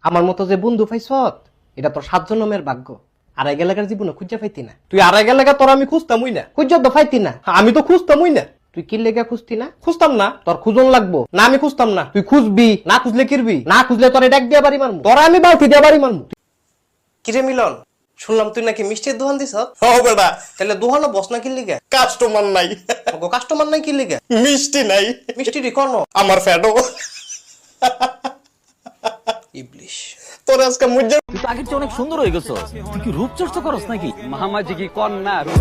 আমার মতো যে বন্ধু পাইছত এটা তোর 7 জন্মের ভাগ্য। আড়াই গেলাকার জীবনে খুঁজা পাইতি না তুই। আড়াই গেলাকা তোর আমি খুঁজতামই না, খুঁজা তো পাইতি না। আমি তো খুঁজতামই না। তুই কি লেগা খুঁজতি না? খুঁজতাম না, তোর খুঁজন লাগবো না। আমি খুঁজতাম না, তুই খুঁজবি না। খুঁজলে কিরবি না, খুঁজলে তোর ডাক দিয়া বাড়ি মারমু, তোরা আমি বালতি দিয়া বাড়ি মারমু। কিরে মিলন, শুনলাম তুই নাকি মিষ্টির দোকান দিছ? ও বেটা, তাহলে দোকানও বস না কি লিগা? কাস্টমার নাই, কাস্টমার নাই কি লিগা? মিষ্টি নাই, মিষ্টি রি কোন আমার ফ্যাটও। ইবলিশ। তোর আজকে মুজ্জা তুই তো আগের চেয়ে অনেক সুন্দর হয়ে গেছো। তুই কি রূপচর্চা করস নাকি? ਮਾਮਾ ਜੀ ਕੀ ਕੌਣ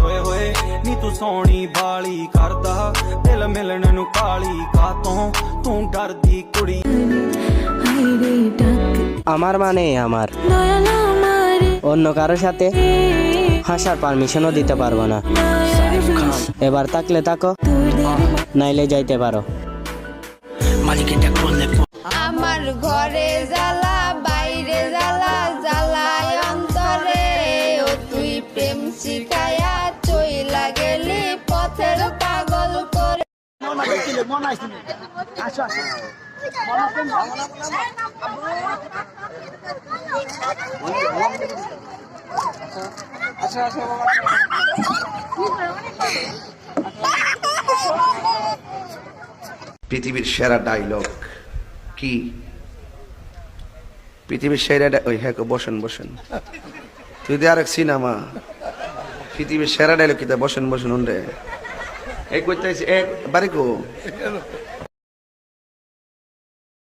ਹੋਏ ਹੋਏ ਨੀ ਤੂੰ ਸੋਹਣੀ ਬਾਲੀ ਕਰਦਾ ਦਿਲ ਮਿਲਣ ਨੂੰ ਕਾਲੀ ਕਾਤੋਂ ਤੂੰ ਡਰਦੀ ਕੁੜੀ আমার মানে আমার অন্য কারো সাথে হাসার পারমিশনও দিতে পারবো না। এবার তাকলে তাকো, নাইলে যাইতে পারো। আমার ঘরে জ্বালা বাইরে জ্বালা জ্বালায় অন্তরে ও তুই প্রেম শিখায়া চইলা গেলি পথের পাগল করে। পৃথিবীর সেরা ডায়লগ কি? পৃথিবীর সেরা ওই হ্যাঁ বসেন বসেন, তুই দিয়ে আরেক সিনেমা। পৃথিবীর সেরা ডায়লগ কি? বসেন বসেন রে। এই করতেছি এক বাড়ি কো